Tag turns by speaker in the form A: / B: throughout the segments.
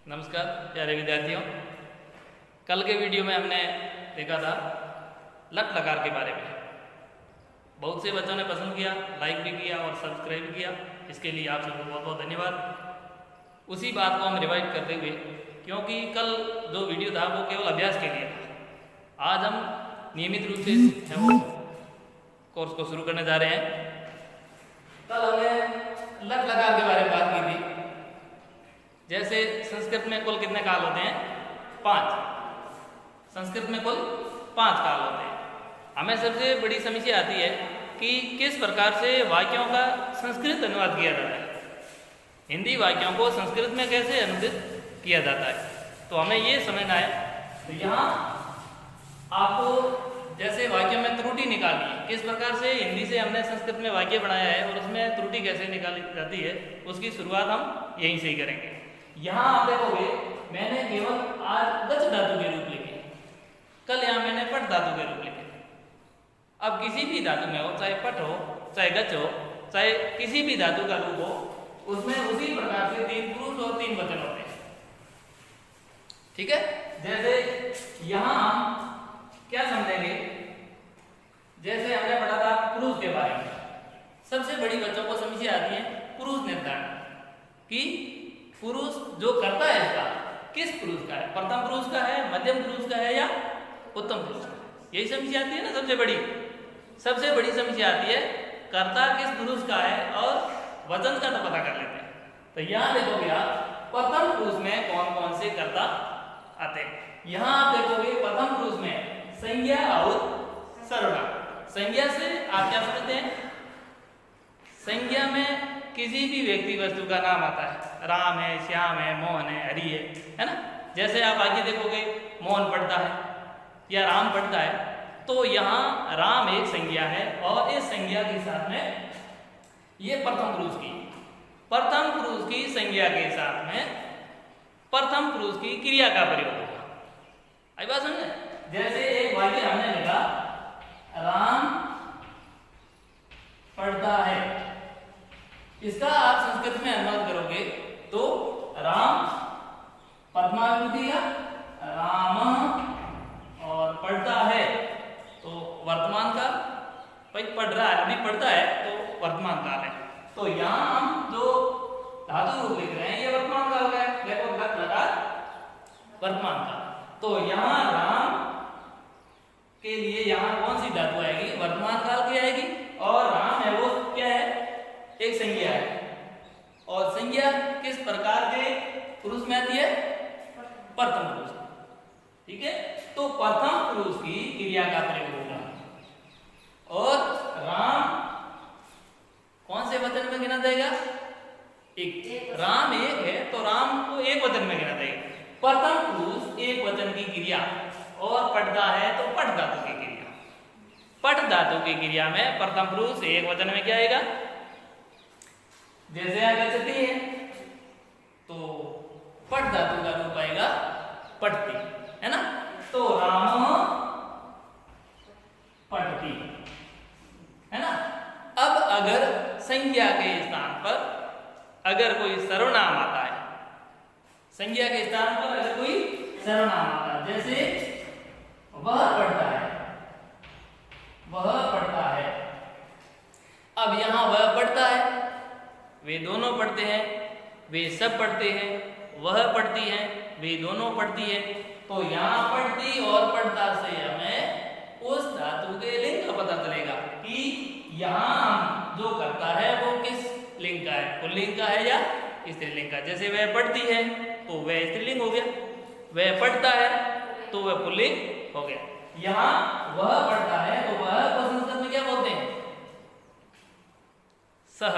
A: नमस्कार प्यारे विद्यार्थियों। कल के वीडियो में हमने देखा था लट लकार के बारे में। बहुत से बच्चों ने पसंद किया, लाइक भी किया और सब्सक्राइब किया। इसके लिए आप सबको बहुत बहुत धन्यवाद। उसी बात को हम रिवाइज करते हुए, क्योंकि कल जो वीडियो था वो केवल अभ्यास के लिए था, आज हम नियमित रूप से है वो कोर्स को शुरू करने जा रहे हैं। कल हमने लट लकार के बारे में बात की थी। जैसे संस्कृत में कुल कितने काल होते हैं? 5। संस्कृत में कुल 5 काल होते हैं। हमें सबसे बड़ी समस्या आती है कि किस प्रकार से वाक्यों का संस्कृत अनुवाद किया जाता है। हिंदी वाक्यों को संस्कृत में कैसे अनुदित किया जाता है, तो हमें ये समझना है। तो यहाँ आपको जैसे वाक्यों में त्रुटि निकालनी है, किस प्रकार से हिंदी से हमने संस्कृत में वाक्य बनाया है और उसमें त्रुटि कैसे निकाली जाती है, उसकी शुरुआत हम यहीं से ही करेंगे। यहाँ आप देखोगे मैंने केवल आज गच धातु के रूप लिखे, कल यहाँ मैंने पट धातु के रूप लिखे। अब किसी भी धातु में हो, चाहे पट हो, चाहे गच हो, चाहे किसी भी धातु का रूप हो, उसमें उसी प्रकार से 3 पुरुष और 3 वचन होते हैं। ठीक है। जैसे यहाँ हम क्या समझेंगे, जैसे हमने पढ़ा था पुरुष के बारे में। सबसे बड़ी बच्चों को समस्या आती है पुरुष निर्धारण कि पुरुष जो करता है इसका किस पुरुष का है, प्रथम पुरुष का है, मध्यम पुरुष का है या उत्तम पुरुष का है। यही समस्या आती है ना। सबसे बड़ी समस्या आती है कर्ता किस पुरुष का है और वचन का तो पता कर लेते हैं। तो यहाँ देखोगे आप प्रथम पुरुष में कौन कौन से कर्ता आते हैं। यहाँ आप देखोगे प्रथम पुरुष में संज्ञा और सर्वनाम। संज्ञा से आप क्या समझते हैं? संज्ञा में किसी भी व्यक्ति वस्तु का नाम आता है। राम है, श्याम है, मोहन है, हरि है ना। जैसे आप आगे देखोगे मोहन पढ़ता है या राम पढ़ता है, तो यहाँ राम एक संज्ञा है और इस संज्ञा के साथ में ये प्रथम पुरुष की संज्ञा के साथ में प्रथम पुरुष की क्रिया का प्रयोग होगा। आई बात समझे? जैसे एक वाक्य हमने लिखा राम पढ़ता है, इसका आप संस्कृत में अनुवाद करोगे तो राम प्रथमा विभूति का राम और पढ़ता है तो वर्तमान काल। भाई पढ़ रहा है, अभी पढ़ता है तो वर्तमान काल है। तो यहाँ हम जो धातु रूप लिख रहे हैं ये वर्तमान काल का है। देखो लट लकार वर्तमान काल। तो यहाँ राम के लिए यहाँ कौन सी धातु आएगी? वर्तमान काल की आएगी। और राम है वो क्या है? एक संज्ञा है। और संज्ञा किस प्रकार के पुरुष में आती है? प्रथम पुरुष। ठीक है। तो प्रथम पुरुष की क्रिया का प्रयोग होगा। और राम कौन से वचन में गिना जाएगा? एक। राम एक है तो राम को एक वचन में गिना जाएगा। प्रथम पुरुष एक वचन की क्रिया और पढ़ता है तो पट धातु की क्रिया। पट धातु की क्रिया में प्रथम पुरुष एक वचन में क्या आएगा? जैसे आगे चलती है तो पट धातु का रूप आएगा पठती, है ना। तो राम पठती, है ना। अब अगर संज्ञा के स्थान पर अगर कोई सर्वनाम आता है, संज्ञा के स्थान पर अगर कोई सर्वनाम आता है, जैसे वह पढ़ता है, वह पढ़ता है। अब यहां वह पढ़ता है, वे दोनों पढ़ते हैं, वे सब पढ़ते हैं, वह पढ़ती है, वे दोनों पढ़ती है। तो यहाँ पढ़ती और पढ़ता से हमें उस धातु के लिंग का पता चलेगा कि यहाँ जो करता है वो किस लिंग का है, पुल्लिंग का है या स्त्रीलिंग का। जैसे वह पढ़ती है तो वह स्त्रीलिंग हो गया, वह पढ़ता है तो वह पुल्लिंग हो गया। यहाँ वह पढ़ता है तो वह को संस्कृत में क्या बोलते हैं? सह,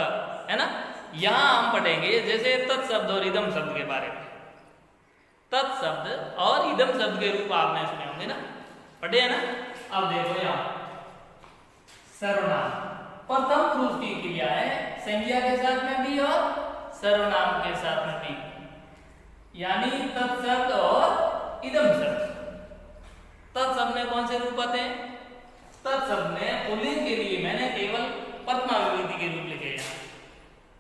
A: है ना। यहां हम पढ़ेंगे जैसे तत्शब्द और इदम शब्द के बारे में। तत्शब्द और इदम शब्द के रूप आपने सुने होंगे ना, पढ़े है ना। अब देखो यहाँ सर्वनाम प्रथम पुरुष की क्रिया है, संज्ञा के साथ में भी और सर्वनाम के साथ में भी, यानी तत्शब्द और इदम शब्द। तत्शब्द में कौन से रूप आते हैं? तत्शब्द में पुल्लिंग के लिए मैंने केवल प्रथमा विभक्ति के रूप लिखे हैं,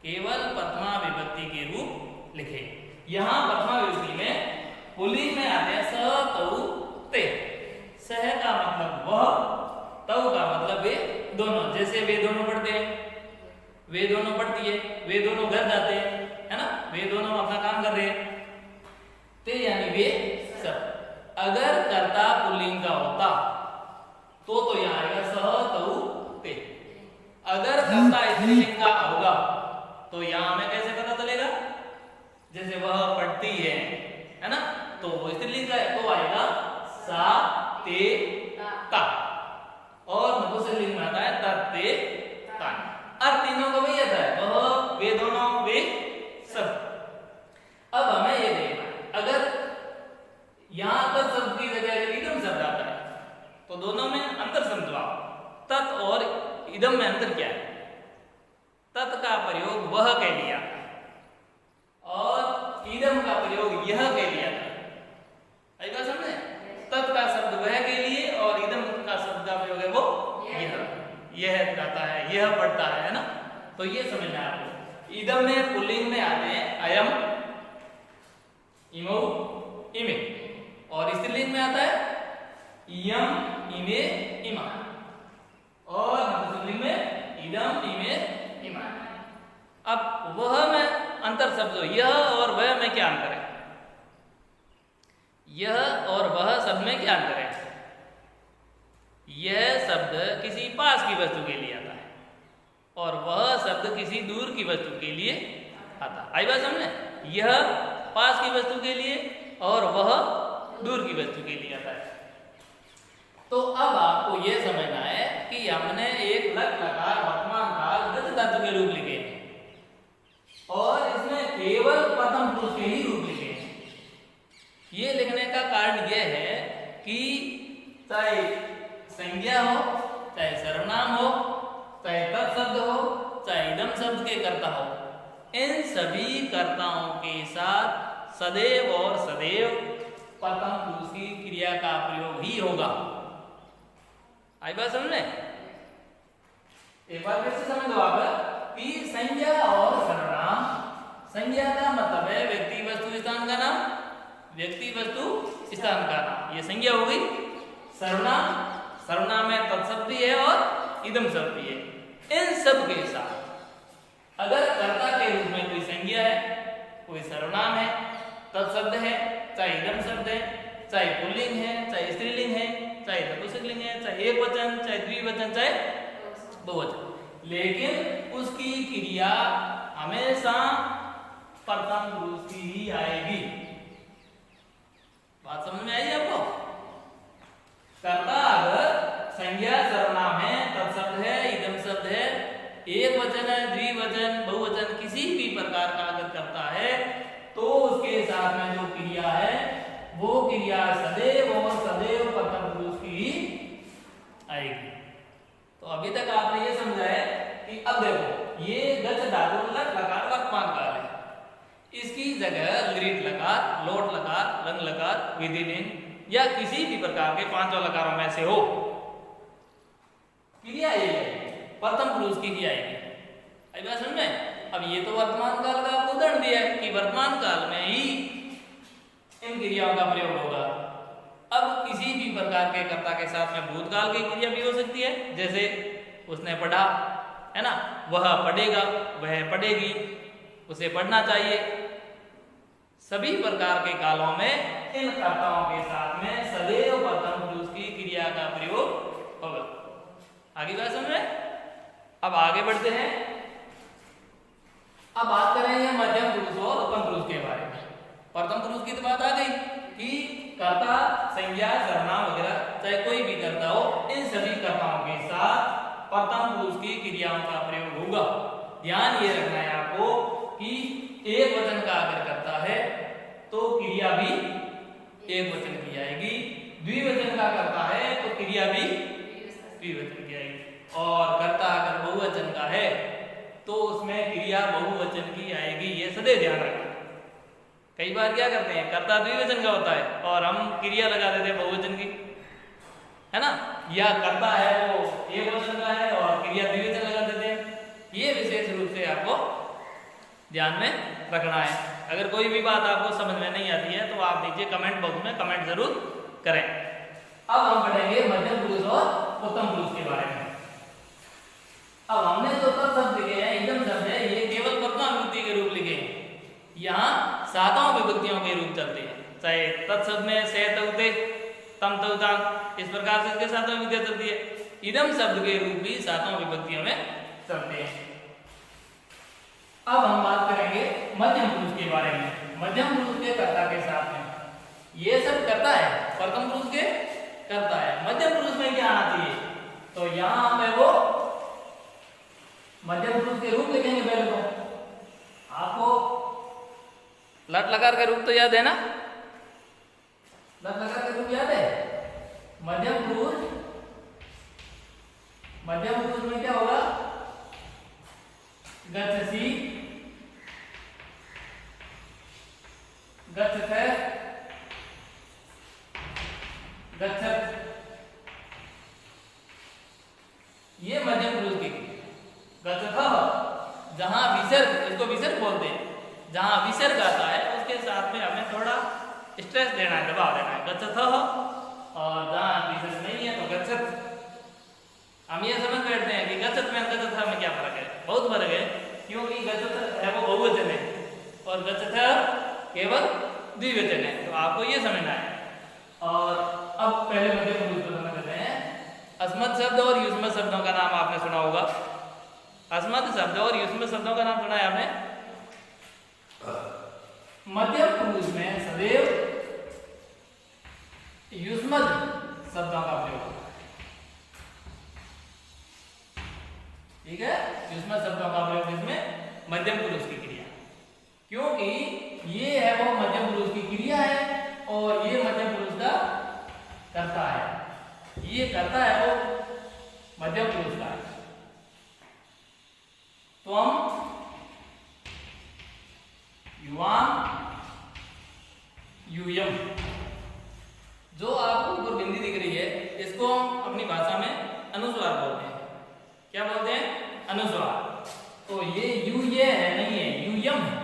A: केवल प्रथमा विभक्ति के रूप लिखे। यहाँ प्रथमा विभक्ति में पुल्लिंग में आते हैं स तौ ते। सह का मतलब वह, तौ का मतलब वे दोनों। जैसे वे दोनों पढ़ते हैं, वे दोनों पढ़ती है, वे दोनों घर जाते हैं, है ना, वे दोनों अपना काम कर रहे हैं। ते यानी वे सब। अगर कर्ता पुल्लिंग का होता तो यहाँ आएगा सह तौ ते। अगर कर्ता स्त्रीलिंग का होगा तो यहाँ हमें कैसे पता चलेगा? जैसे वह पढ़ती है ना, तो वो स्त्रीलिंग का है तो आएगा सा ते ता। और नपुंसकलिंग में आता है तत् ते तान। अब तीनों का वही आता है, वह, वे दोनों, वे सब। अब हमें ये देखना है, अगर यहां तत् शब्द की जगह अगर इदम शब्द आता है तो दोनों में अंतर समझाओ। तत् और इदम में अंतर क्या है? तत् का प्रयोग वह के लिए आता है और इदम का प्रयोग यह के लिए आता है। आई बात समझे? तत् का शब्द वह के लिए और इदम का शब्द का प्रयोग है वो यह गाता है, यह पढ़ता है ना। तो ये समझना है आपको। इदम में पुल्लिंग में आते हैं अयम, इमौ, इमे। और स्त्रीलिंग में आता है इयम, इमे, इमा। और नपुंसकलिंग में इदम, इमे, इमा। अब वह में अंतर शब्द, यह और वह में क्या अंतर है? यह और वह शब्द में क्या अंतर है? यह शब्द किसी पास की वस्तु के लिए आता है और वह शब्द किसी दूर की वस्तु के लिए आता है। आई बात समझे? यह पास की वस्तु के लिए और वह दूर की वस्तु के लिए आता है। तो अब आपको यह समझना है कि हमने एक लट लकार वर्तमान काल गत धातु के रूप लिखे और इसमें केवल प्रथम पुरुष के ही रूप लिखे हैं। ये लिखने का कारण यह है कि चाहे संज्ञा हो, चाहे सर्वनाम हो, चाहे तत्शब्द हो, चाहे इदम शब्द के कर्ता हो, इन सभी कर्ताओं के साथ सदैव और सदैव प्रथम पुरुष की क्रिया का प्रयोग ही होगा। आई बात समझे? एक बार फिर से समझ लो आप कि संज्ञा और सर्वनाम। संज्ञा का मतलब है व्यक्ति वस्तु स्थान का नाम, व्यक्ति वस्तु स्थान का नाम, ये संज्ञा हो गई। सर्वनाम, सर्वनाम में तत्शब्द है और इदम शब्द है। इन सब के साथ अगर कर्ता के रूप में कोई संज्ञा है, कोई सर्वनाम है, तत्शब्द है, चाहे इदम शब्द है, चाहे पुल्लिंग है, चाहे स्त्रीलिंग है, चाहे नपुंसकलिंग है, चाहे एक वचन, चाहे द्विवचन, चाहे बहुवचन, लेकिन उसकी क्रिया हमेशा प्रथम पुरुष की ही आएगी। बात समझ में आई आपको? कर्ता अगर संज्ञा, सर्वनाम है, तत्शब्द है, इदम शब्द है, एक वचन है, द्विवचन, बहुवचन, किसी भी प्रकार का अगर करता है तो उसके साथ में जो क्रिया है वो क्रिया सदैव और सदैव प्रथम पुरुष की ही आएगी। तो अभी तक आपने ये समझा है कि अब देखो ये गच धातु लट लकार वर्तमान काल है, इसकी जगह लिट लकार, लोट लकार, रंग लकार, विधिलिंग या किसी भी प्रकार के पांचों लकारों में से हो, क्रिया ये प्रथम पुरुष की क्रिया आएगी। आई बात समझ में? अब ये तो वर्तमान काल का आपको उदाहरण दिया है कि वर्तमान काल में ही इन क्रियाओं का प्रयोग होगा। अब किसी भी प्रकार के कर्ता के साथ में भूतकाल की क्रिया भी हो सकती है, जैसे उसने पढ़ा, है ना, वह पढ़ेगा, वह पढ़ेगी, उसे पढ़ना चाहिए। सभी प्रकार के कालों में इन कर्ताओं के साथ में सदैव प्रथम पुरुष की क्रिया का प्रयोग होगा। आगे बात समझ में? अब आगे बढ़ते हैं। अब बात करेंगे मध्यम पुरुष और उत्तम पुरुष के बारे में। प्रथम पुरुष की तो बात आ गई कि कर्ता, संज्ञा, सर्वनाम वगैरह चाहे कोई भी कर्ता हो, इन सभी कर्ताओं के साथ प्रथम पुरुष की क्रियाओं का प्रयोग होगा। ध्यान ये रखना है आपको कि एक वचन का अगर करता है तो क्रिया भी एक वचन की आएगी, द्विवचन का करता है तो क्रिया भी द्विवचन की आएगी, और कर्ता अगर बहुवचन का है तो उसमें क्रिया बहुवचन की आएगी। ये सदैव ध्यान रखना। कई बार क्या करते हैं, कर्ता द्विवचन का होता है और हम क्रिया लगा देते हैं बहुवचन की, है ना, या कर्ता है वो एक वचन का है और क्रिया द्विवचन लगा देते हैं। ये विशेष रूप से आपको ध्यान में रखना है। अगर कोई भी बात आपको समझ में नहीं आती है तो आप नीचे कमेंट बॉक्स में कमेंट जरूर करें। अब हम पढ़ेंगे मध्यम पुरुष और उत्तम पुरुष के बारे में। अब हमने जो शब्द लिखे हैं, इदम शब्द है, ये केवल प्रथमा विभक्ति के रूप लिखे हैं। यहाँ सातों विभक्तियों के रूप चलते हैं, चाहे तत्शब्द में से तउते तम तउतां, इस प्रकार से इसके सातों विभक्तियां चलती है। इदम शब्द के रूप भी सातों विभक्तियों में चलते हैं। अब हम बात करेंगे मध्यम पुरुष के बारे में। मध्यम पुरुष के कर्ता के साथ में ये सब करता है, प्रथम पुरुष के करता है। मध्यम पुरुष में क्या आना चाहिए, तो यहाँ हमें वो मध्यम पुरुष के रूप लिखेंगे। पहले तो आपको लट लकार का रूप तो याद है ना, लट लकार का रूप याद है। मध्यम पुरुष में क्या होगा, गच्छसि, गच्छथ, गच्छत, ये मध्यम पुरुष की। गच्छथ जहां विसर्ग, इसको विसर्ग बोलते हैं, जहां विसर्ग आता है उसके साथ में हमें थोड़ा स्ट्रेस देना है, दबाव देना है, गच्छथ। और जहां विसर्ग नहीं है तो गच्छत। हम ये समझ बैठते हैं कि गच्छत में गच्छथ में क्या फर्क है, बहुत फर्क है, क्योंकि गच्छत है वो बहुवचन है और गच्छथ केवल द्विवचन है, तो आपको ये समझना है। और अब पहले मध्यम पुरुष को समझ लेते हैं। अस्मत् शब्द और युष्मत् शब्दों का नाम आपने सुना होगा। अस्मत् शब्द और युष्मत् शब्दों का नाम सुना है आपने। मध्यम पुरुष में सदैव युष्मत् शब्दों का प्रयोग होगा, ठीक है, युष्मत् शब्दों का प्रयोग इसमें मध्यम पुरुष की क्रिया, क्योंकि ये है वो मध्यम पुरुष की क्रिया है और ये मध्यम पुरुष का कर्ता है। ये कर्ता है वो मध्यम पुरुष का है। तो हम युवाम यूयम, जो आपको ऊपर बिंदी दिख रही है, इसको हम अपनी भाषा में अनुस्वार बोलते हैं। क्या बोलते हैं, अनुस्वार। तो ये यू ये है, नहीं है, यूयम है,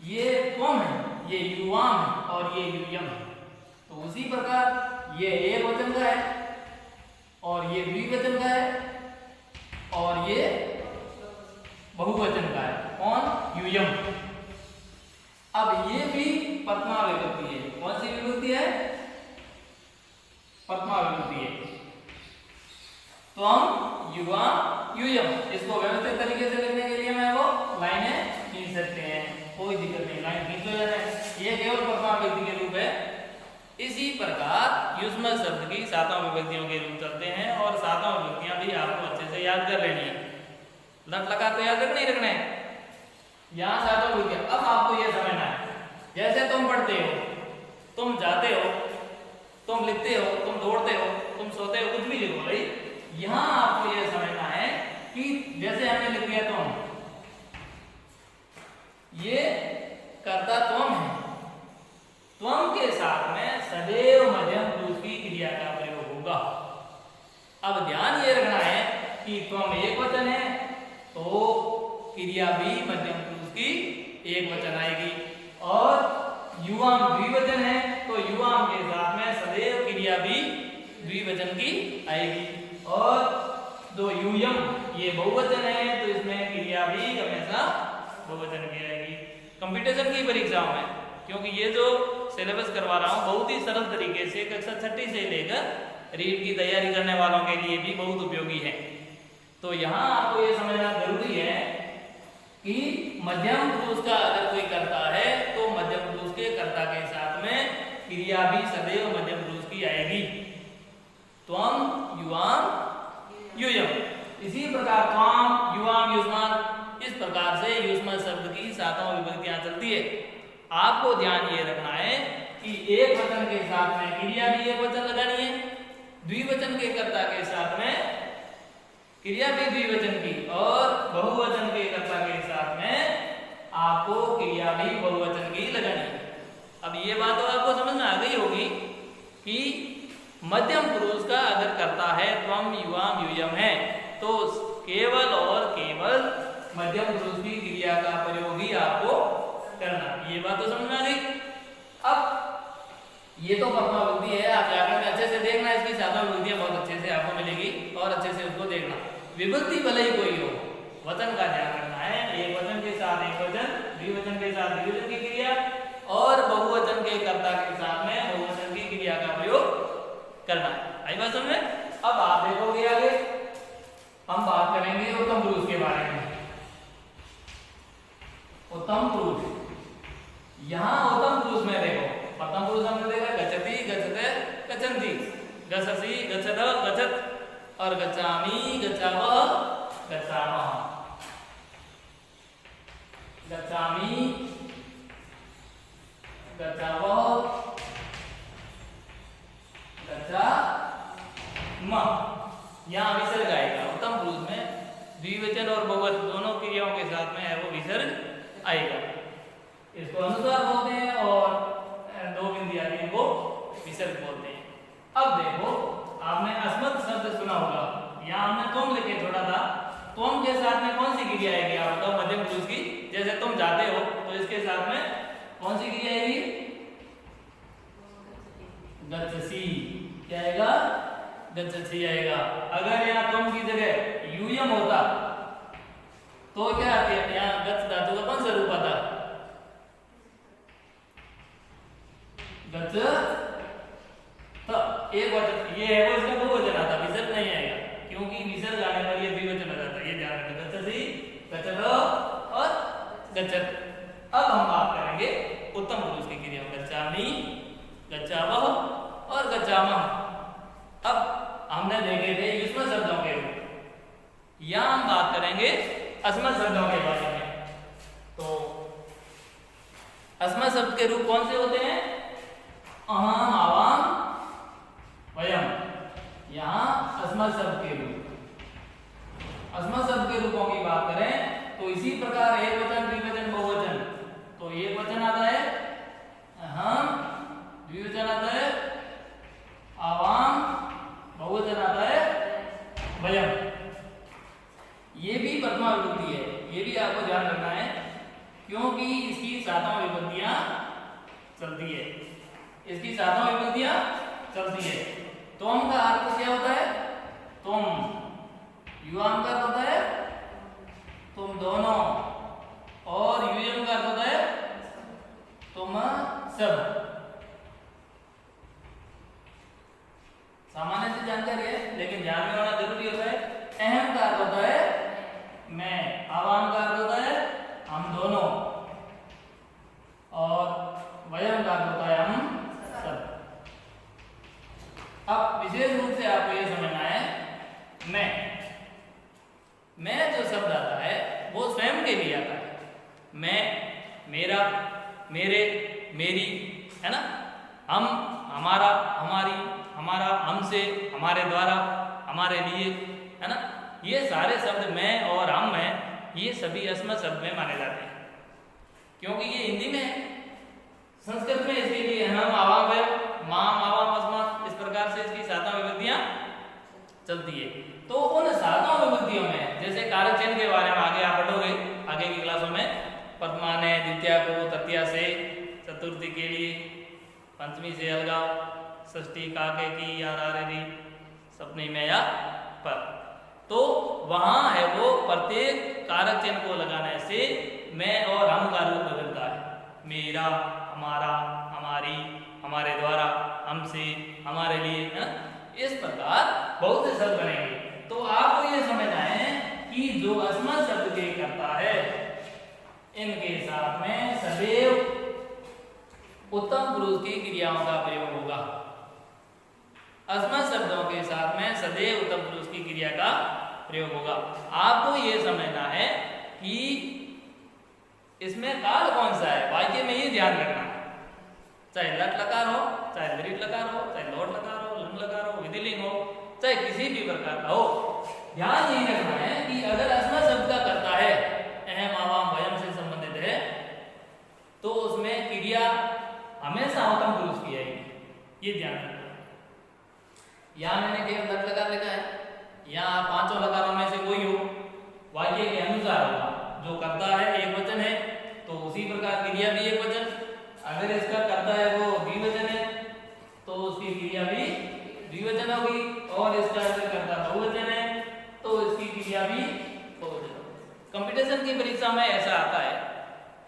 A: ये त्वम है, ये युवाम है और ये यूयम है। तो उसी प्रकार ये एक वचन का है और ये द्विवचन का है और ये बहुवचन का है, कौन, यूयम। अब ये भी प्रथमा विभक्ति है। कौन सी विभक्ति है, प्रथमा विभक्ति है। तो हम युवा यूयम, इसको व्यवस्थित तरीके से लिखने के लिए मैं वो लाइनें खींच सकते हैं, कोई दिक्कत नहीं, लाइन खींच जाए, ये केवल प्रथमा विभक्ति के रूप है। इसी प्रकार युष्मत् शब्द की सातों विभक्तियों के रूप चलते हैं और सातों विभक्तियां भी आपको अच्छे से याद कर लेनी है। लट लगा तो याद रखना ही रखना है, यहाँ सातों विभक्तियां। अब आपको यह समझना है, जैसे तुम पढ़ते हो, तुम जाते हो, तुम लिखते हो, तुम दौड़ते हो, तुम सोते हो, कुछ भी लिखो भाई, यहाँ आपको यह समझना है कि जैसे हमने लिख दिया तुम, ये कर्ता तुम है, त्वम के साथ में सदैव मध्यम पुरुष की क्रिया का प्रयोग होगा। अब ध्यान ये रखना है कि त्वम एक वचन है तो क्रिया भी मध्यम पुरुष की एक वचन आएगी, और युवाम द्विवचन है तो युवाम के साथ में सदैव क्रिया भी द्विवचन की आएगी, और जो यूयम ये बहुवचन है तो इसमें क्रिया भी हमेशा बहुवचन की आएगी। कंपटीशन की परीक्षाओं में, क्योंकि ये जो सिलेबस करवा रहा हूँ बहुत ही सरल तरीके से कक्षा 6 से लेकर रीट की तैयारी करने वालों के लिए भी बहुत उपयोगी है। तो यहाँ आपको ये समझना जरूरी है कि मध्यम पुरुष का अगर कोई करता है तो मध्यम पुरुष के कर्ता के साथ में क्रिया भी सदैव मध्यम पुरुष की आएगी। त्वम युवाम यूयम, इसी प्रकार त्वम युवाम युष्मत्, इस प्रकार से युष्मत् शब्द की सातों विभक्तियां चलती है। आपको ध्यान ये रखना है कि एक वचन के साथ में क्रिया भी एक वचन लगानी है, द्विवचन के कर्ता के साथ में क्रिया भी द्विवचन की, और बहुवचन के कर्ता के साथ में आपको क्रिया भी बहुवचन की लगानी है। अब ये बात तो आपको समझ में आ गई होगी कि मध्यम पुरुष का अगर कर्ता है त्वम युवाम यूयम है तो केवल और केवल मध्यम पुरुष की क्रिया का प्रयोग ही आपको करना। ये बात तो समझ में आ गई। अब ये तो प्रथमा विभक्ति है, आप व्याकरण में अच्छे से देखना, इसकी सातों विभक्तियां बहुत अच्छे से आपको मिलेगी और अच्छे से उसको देखना। विभक्ति भले ही कोई हो, वचन का ध्यान रखना है। एक वचन के साथ एक वचन, द्विवचन के साथ द्विवचन की क्रिया और बहुवचन के कर्ता के साथ में बहुवचन की क्रिया का प्रयोग करना है। आई बात समझ में? अब आप देखोगे आगे हम बात करेंगे उत्तम पुरुष के बारे में। उत्तम पुरुष, यहाँ उत्तम पुरुष में देखो, प्रथम पुरुष हमने देखा गच्छति, गच्छते, गच्छन्ति, गच्छसि, गच्छत, गच्छत और गच्छामि, गच्छावः, गच्छामः, गच्छामि, गच्छावः, गच्छामः। यहाँ विसर्ग आएगा। उत्तम पुरुष में द्विवचन और बहुवचन दोनों क्रियाओं के साथ में है वो विसर्ग आएगा। इसको अनुस्वार बोलते हैं और दो बिंदी आदि इनको विसर्ग बोलते हैं। अब देखो आपने अस्मत् शब्द सुना होगा, यहाँ हमने तुम लिखे छोड़ा था। तुम के साथ में कौन सी क्रिया आएगी आप बताओ? मध्यम पुरुष की। जैसे तुम जाते हो तो इसके साथ में कौन सी क्रिया आएगी? गच्छसि। क्या आएगा? गच्छसि आएगा। अगर यहाँ तुम की जगह यूयम होता तो क्या आती है? यहाँ गच्छ धातु का कौन सा रूप आता? गच्छ तो एक वचन ये है वो, इसका बहुवचन आता, विसर्ग नहीं आएगा क्योंकि विसर्ग आने पर ये द्विवचन हो जाता है। ये ध्यान रखना। गच्छसि, गच्छत और गच्छत। अब हम बात करेंगे उत्तम पुरुष की क्रिया। गच्छामि, गच्छावः और गच्छामः। अब हमने देखे थे युष्म शब्दों के रूप, यहाँ हम बात करेंगे अस्मत् शब्दों के बारे में। तो अस्मत् शब्द के रूप कौन से होते हैं? अहम, आवाम, वयम। यहाँ अस्मत् शब्द के रूप। अस्मत् शब्द के रूपों की बात करें तो इसी प्रकार एक वचन, द्विवचन, बहुवचन। तो एक वचन आता है अहम, द्विवचन आता है आवाम, बहुवचन आता है वयम। ये भी प्रथमा विभक्ति है, ये भी आपको ध्यान रखना है क्योंकि इसकी सातों विभक्तियां चलती है। इसकी सातों विभक्तियां चलती है। तुम का अर्थ क्या होता है? तुम। युवाम का अर्थ होता है तुम दोनों और युयम का अर्थ होता है तुम सब। सामान्य से जानकारी है लेकिन ध्यान में होना जरूरी होता है। अहम का अर्थ होता है मैं, आवाम का अर्थ होता है हम दोनों और वयम का अर्थ होता है हम सब। अब विशेष रूप से आपको यह समझना है मैं जो शब्द आता है वो स्वयं के लिए आता है। मैं, मेरा, मेरे, मेरी, है ना, हम, हमारा, हमारी, हमारा, हमसे, हमारे द्वारा, हमारे लिए, है ना। ये सारे शब्द मैं और हम हैं, ये सभी अस्मत् शब्द में माने जाते हैं क्योंकि ये हिंदी में है। संस्कृत में इसके लिए हम, आवाम, वयम, माम, आवाम, अस्मत्, इस प्रकार से इसकी सातों विभक्तियां चलती है। तो उन सातों विभक्तियों में जैसे कारक चिन्ह के बारे में आगे आप पढ़ोगे आगे की क्लासों में, वर्तमान है, द्वितीया को, तृतीया से, चतुर्थी के लिए, पंचमी से अलगाव, षष्ठी काके की या रारेरी, सप्तमी में या पर। तो वहां है वो प्रत्येक कारक चिन्ह को लगाने से मैं और हम का रूप बदलता है। मेरा, हमारा, हमारी, हमारे द्वारा, हमसे, हमारे लिए, है ना। इस प्रकार बहुत से शब्द बनेंगे। तो आपको ये समझना है कि जो अस्मत् शब्द के करता है इनके साथ में सदैव उत्तम पुरुष की क्रियाओं का प्रयोग होगा। अस्मत् शब्दों के साथ में सदैव उत्तम पुरुष की क्रिया का प्रयोग होगा। आपको यह समझना है कि इसमें काल कौन सा है, वाक्य में ये ध्यान रखना है। चाहे लट लकार हो, चाहे दृढ़ लकार हो, चाहे लोट लकार हो, लंग लकार हो, विधिलिंग हो, चाहे किसी भी प्रकार का हो, ध्यान यही रखना है कि अगर अस्मत् शब्द का करता है अहम, आवाम, वयम से संबंधित है तो उसमें क्रिया हमेशा उत्तम पुरुष की आएगी। ये ध्यान रखना। यहाँ मैंने केवल लट लकार लिखा है, यहाँ पांचों लकारों में से कोई हो वाक्य के अनुसार होगा। जो करता है एक वचन है तो उसी प्रकार क्रिया भी समय ऐसा आता है,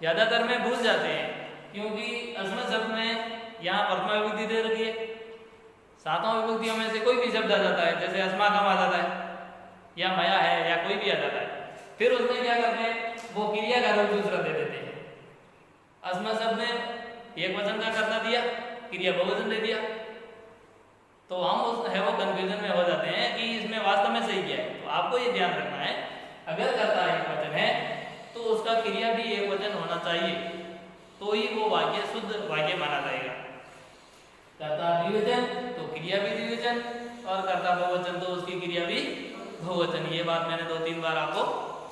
A: ज्यादातर में भूल जाते हैं, क्योंकि अस्मत् शब्द में यहाँ प्रथमा विभक्ति दे रखी है, सातों विभक्तियों में से कोई भी शब्द आ जाता है, जैसे अस्माकम आ जाता है या मया है या कोई भी आ जाता है, फिर उसमें क्या करते हैं, वो क्रिया का रूप दूसरा दे देते हैं। अस्मत् शब्द ने एक वचन का कर्ता दिया, क्रिया बहुवचन दे दिया, तो हम उस है वो कंफ्यूजन में हो जाते हैं कि इसमें वास्तव में सही क्या है। तो आपको ये ध्यान रखना है, अगर कर्ता एक वचन है तो उसका क्रिया भी एक वचन होना चाहिए, तो ही वो वाक्य शुद्ध वाक्य माना जाएगा। कर्ता द्विवचन तो क्रिया भी द्विवचन, और कर्ता बहुवचन तो उसकी क्रिया भी बहुवचन। ये बात मैंने 2-3 बार आपको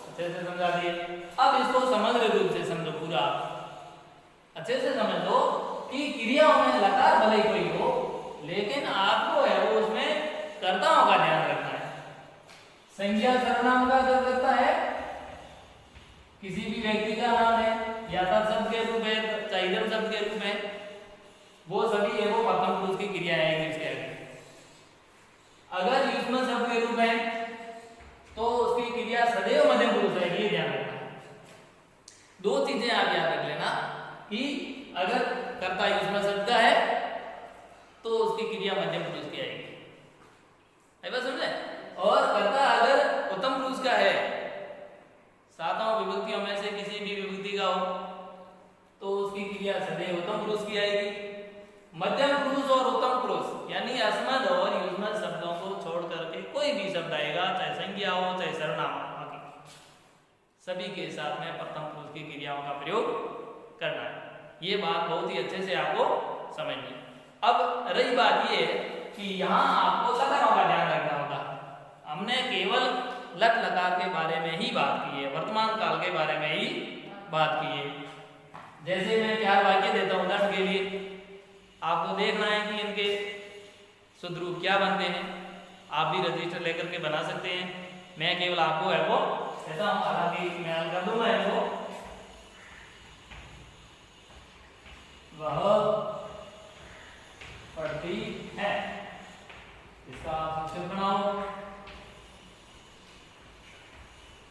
A: अच्छे से समझा दी। अब इसको समग्र रूप से समझो, पूरा अच्छे से समझ लो कि क्रियाओं में लकार भले ही कोई हो, लेकिन आपको है वो उसमें कर्ताओं का ध्यान रखना है। संज्ञा सर्वनाम का अर्थ करता है, किसी भी व्यक्ति का नाम है या तत्शब्द के रूप में चाहे इदम शब्द के रूप में, वो सभी है वो प्रथम पुरुष की क्रिया आएगी उसके आगे। अगर युष्म शब्द के रूप में तो उसकी क्रिया सदैव मध्यम पुरुष है, ये ध्यान रखना है। दो चीजें आप याद रख लेना कि अगर कर्ता युष्म शब्द का है तो उसकी क्रिया मध्यम पुरुष की आएगी, है बात समझे। और कर्ता अगर उत्तम पुरुष का है, सातों विभक्तियों में से किसी भी विभक्ति का हो, तो उसकी क्रिया सदैव उत्तम पुरुष की आएगी। मध्यम पुरुष और उत्तम पुरुष यानी अस्मद और युष्मद शब्दों को छोड़ करके कोई भी शब्द आएगा, चाहे संज्ञा हो चाहे सर्वनाम हो, सभी के साथ में प्रथम पुरुष की क्रियाओं का प्रयोग करना है। ये बात बहुत ही अच्छे से आपको समझनी। अब रही बात ये कि यहाँ आपको लकारों का ध्यान रखना होगा। हमने केवल लट लकार के बारे में ही बात की है, वर्तमान काल के बारे में ही बात की है। जैसे मैं 4 वाक्य देता हूँ उदाहरण के लिए, आपको देखना है कि इनके शुद्ध रूप क्या बनते हैं। आप भी रजिस्टर लेकर के बना सकते हैं, मैं केवल आपको है वो देता हूँ, हालांकि मैं हल कर दूंगा है वो। वह पढ़ती है, इसका आप संक्षिप्त बनाओ।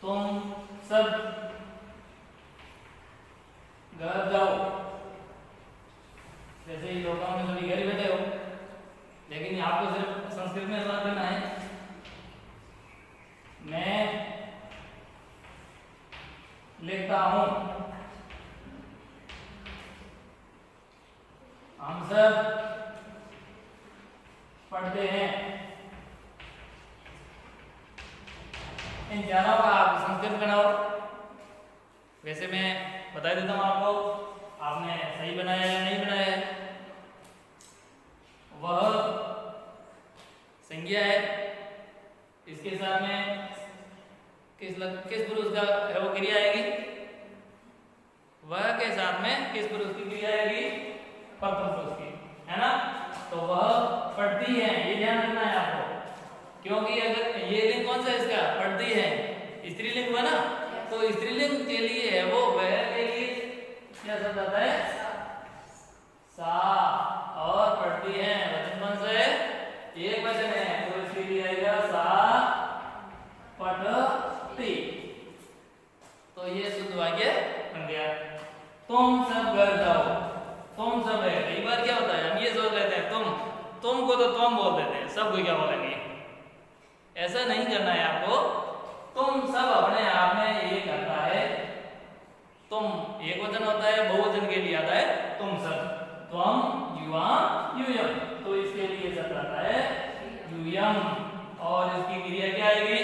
A: तुम सब घर जाओ, जैसे ही लॉकडाउन में सभी घर ही बैठे हो, लेकिन आपको सिर्फ संस्कृत में बात करना है। मैं लिखता हूं, हम सब पढ़ते हैं। इन चारों का आप संस्कृत बनाओ। वैसे मैं बता देता हूं आपको, आपने सही बनाया या नहीं बनाया है। वह संज्ञा है, इसके साथ में किस पुरुष का है वो क्रिया आएगी, वह के साथ में किस पुरुष की क्रिया आएगी, प्रथम पुरुष की, है ना। तो वह पढ़ती है, ये ध्यान रखना है आपको, क्योंकि अगर ये लिंग कौन सा इसका पढ़ती है, स्त्रीलिंग हुआ ना, तो स्त्रीलिंग के लिए है वो वह के लिए क्या शब्द आता है, सा, और पढ़ती है वचन कौन सा है, एक वचन है, तो इसके लिए आएगा सा पढ़ती। तो ये शुद्ध वाक्य बन गया। तुम सब घर जाओ, तुम सब है। कई बार क्या होता है, हम ये सोच लेते हैं तुम को तो तुम बोल देते हैं, सब को क्या बोलेंगे। ऐसा नहीं करना है आपको। तुम सब अपने आप में ये करता है, तुम एक वचन होता है, बहुवचन के लिए आता है तुम सब, त्वम युवाम यूयम, तो इसके लिए शब्द आता है यूयम, और इसकी क्रिया क्या आएगी।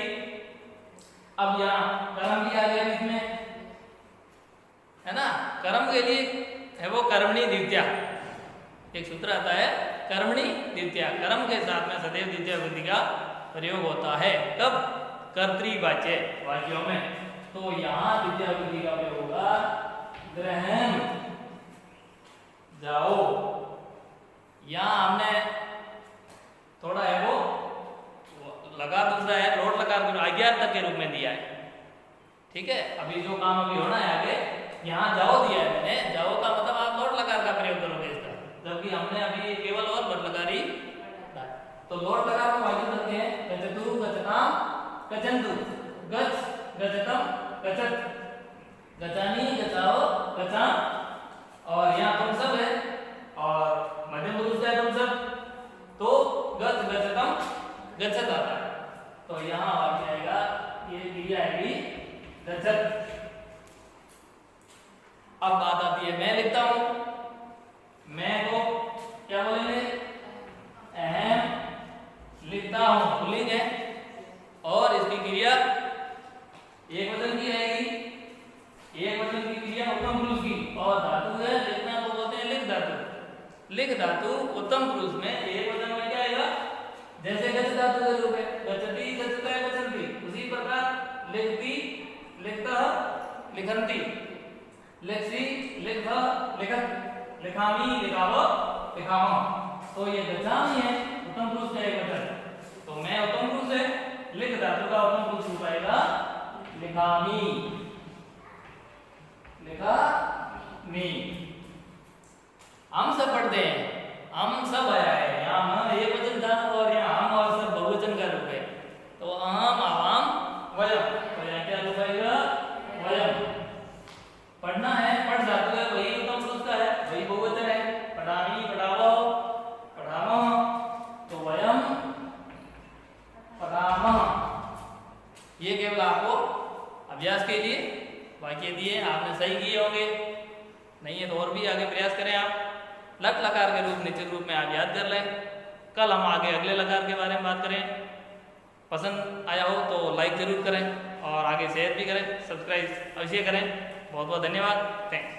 A: अब यहाँ कर्म भी आ गया बीच में, है ना। कर्म के लिए है वो कर्मणि द्वितीया, एक सूत्र आता है कर्मणि द्वितीया। कर्म के साथ में सदैव द्वितीय विभक्ति का प्रयोग होता है, कब, कर्तृवाच्य वाक्यों में। तो यहाँ द्वितीय विभक्ति का प्रयोग होगा ग्रहण जाओ। यहाँ हमने थोड़ा है वो लकार दूसरा है, लोट लकार आज्ञा तक के रूप में दिया है, ठीक है। अभी जो काम अभी होना है आगे, यहाँ जाओ दिया है मैंने, जाओ का मतलब आप लोट लकार का प्रयोग करोगे इसका, जबकि हमने अभी केवल और बट लकारी। तो लोट लकार को वाक्य करते हैं गच्छतु गच्छताम गच्छन्तु, गच्छ गच्छतम गच्छत, गचानी, गचाओ, गचा। और यहाँ तुम सब है और मध्यम पुरुष है तुम सब, तो गच गचतम गच्छत आता है। तो यहाँ वाक्य आएगा, ये क्रिया आएगी गच्छत। अब बात आती है, मैं लिखता हूं, मैं को क्या बोलेंगे, अहम लिखता हूं, पुल्लिंग है, और इसकी क्रिया एक वचन की आएगी, एक वचन की क्रिया उत्तम पुरुष की, और धातु है लिखना को बोलते हैं लिख धातु। लिख धातु उत्तम पुरुष में एक वचन में क्या आएगा, जैसे गच धातु के रूप है, गच्छति, गच्छता, गच्छन्ति, उसी प्रकार लिखती, लिखता, लिखन्ति, लिखसी, लिख, लिखत, लिखामी, लिखावो, लिखावो। तो ये गचामी है उत्तम पुरुष का एक वचन, तो मैं उत्तम पुरुष है, लिख धातु का उत्तम पुरुष रूप आएगा लिखामी, लिखामी। हम सब पढ़ते हैं, हम सब आया है, यहाँ एक वचन था और यहाँ हम और सब बहुवचन का रूप है, तो अहम, आवाम, वयम, तो यहाँ क्या रूप आएगा, वयम। पढ़ना है, पढ़ धातु है, वही उत्तम पुरुष का है, वही बहुवचन है, पढ़ामी, पढ़ावो, पढ़ावो, तो वयम पढ़ामः। ये केवल आपको अभ्यास के लिए वाक्य दिए, आपने सही किए होंगे, नहीं है तो और भी आगे प्रयास करें आप। लट लकार के रूप, निश्चित रूप में आप याद कर लें। कल हम आगे अगले लकार के बारे में बात करें। पसंद आया हो तो लाइक जरूर करें और आगे शेयर भी करें, सब्सक्राइब अवश्य करें। बहुत बहुत धन्यवाद, थैंक्स।